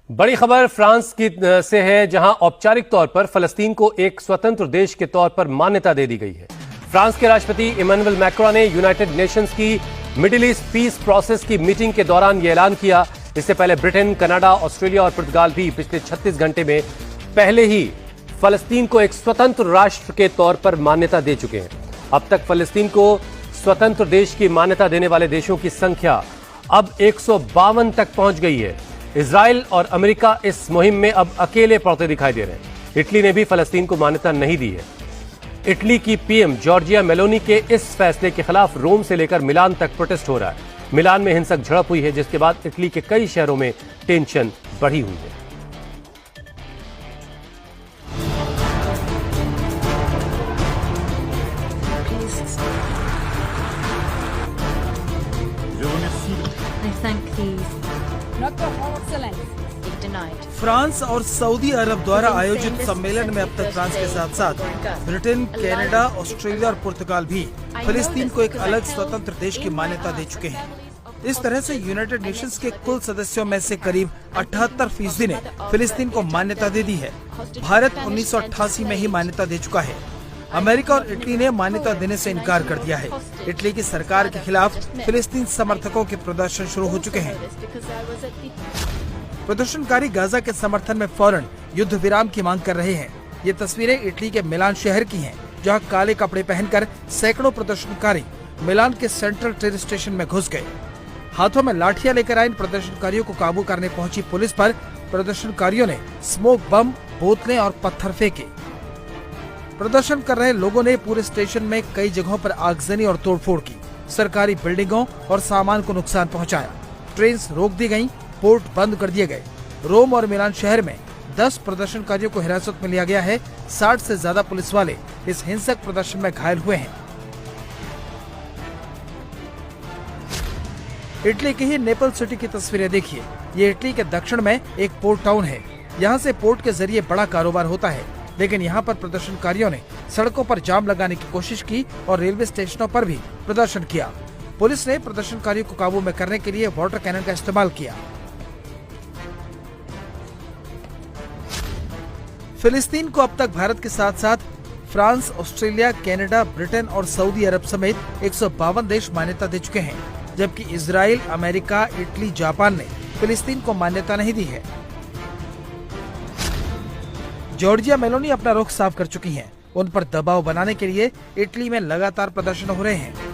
बड़ी खबर फ्रांस की से है, जहां औपचारिक तौर पर फलस्तीन को एक स्वतंत्र देश के तौर पर मान्यता दे दी गई है। फ्रांस के राष्ट्रपति इमैनुअल मैक्रों ने यूनाइटेड नेशंस की मिडिल ईस्ट पीस प्रोसेस की मीटिंग के दौरान यह ऐलान किया। इससे पहले ब्रिटेन, कनाडा, ऑस्ट्रेलिया और पुर्तगाल भी पिछले 36 घंटे में पहले ही फलस्तीन को एक स्वतंत्र राष्ट्र के तौर पर मान्यता दे चुके हैं। अब तक फलस्तीन को स्वतंत्र देश की मान्यता देने वाले देशों की संख्या अब 152 तक पहुंच गई है। इजराइल और अमेरिका इस मुहिम में अब अकेले पड़ते दिखाई दे रहे हैं। इटली ने भी फलस्तीन को मान्यता नहीं दी है। इटली की पीएम जॉर्जिया मेलोनी के इस फैसले के खिलाफ रोम से लेकर मिलान तक प्रोटेस्ट हो रहा है। मिलान में हिंसक झड़प हुई है, जिसके बाद इटली के कई शहरों में टेंशन बढ़ी हुई है। फ्रांस और सऊदी अरब द्वारा आयोजित सम्मेलन में अब तक फ्रांस के साथ साथ ब्रिटेन, कनाडा, ऑस्ट्रेलिया और पुर्तगाल भी फिलिस्तीन को एक अलग स्वतंत्र देश की मान्यता दे चुके हैं। इस तरह से यूनाइटेड नेशंस के कुल सदस्यों में से करीब 78% ने फिलिस्तीन को मान्यता दे दी है। भारत 1988 में ही मान्यता दे चुका है। अमेरिका और इटली ने मान्यता देने से इनकार कर दिया है। इटली की सरकार के खिलाफ फिलिस्तीन समर्थकों के प्रदर्शन शुरू हो चुके हैं। प्रदर्शनकारी गाजा के समर्थन में फौरन युद्ध विराम की मांग कर रहे हैं। ये तस्वीरें इटली के मिलान शहर की हैं, जहां काले कपड़े पहनकर सैकड़ों प्रदर्शनकारी मिलान के सेंट्रल ट्रेन स्टेशन में घुस गए। हाथों में लाठियां लेकर आए इन प्रदर्शनकारियों को काबू करने पहुंची पुलिस पर प्रदर्शनकारियों ने स्मोक बम, बोतलें और पत्थर फेंके। प्रदर्शन कर रहे लोगों ने पूरे स्टेशन में कई जगहों पर आगजनी और तोड़फोड़ की। सरकारी बिल्डिंगों और सामान को नुकसान पहुंचाया। ट्रेन रोक दी गयी, पोर्ट बंद कर दिए गए। रोम और मिलान शहर में 10 प्रदर्शनकारियों को हिरासत में लिया गया है। 60 से ज्यादा पुलिस वाले इस हिंसक प्रदर्शन में घायल हुए हैं। इटली की ही नेपल्स सिटी की तस्वीरें देखिए। ये इटली के दक्षिण में एक पोर्ट टाउन है। यहाँ से पोर्ट के जरिए बड़ा कारोबार होता है, लेकिन यहाँ पर प्रदर्शनकारियों ने सड़कों पर जाम लगाने की कोशिश की और रेलवे स्टेशनों पर भी प्रदर्शन किया। पुलिस ने प्रदर्शनकारियों को काबू में करने के लिए वाटर कैनन का इस्तेमाल किया। फिलिस्तीन को अब तक भारत के साथ साथ फ्रांस, ऑस्ट्रेलिया, कनाडा, ब्रिटेन और सऊदी अरब समेत 152 देश मान्यता दे चुके हैं, जबकि इजराइल, अमेरिका, इटली, जापान ने फिलिस्तीन को मान्यता नहीं दी है। जॉर्जिया मेलोनी अपना रुख साफ कर चुकी हैं। उन पर दबाव बनाने के लिए इटली में लगातार प्रदर्शन हो रहे हैं।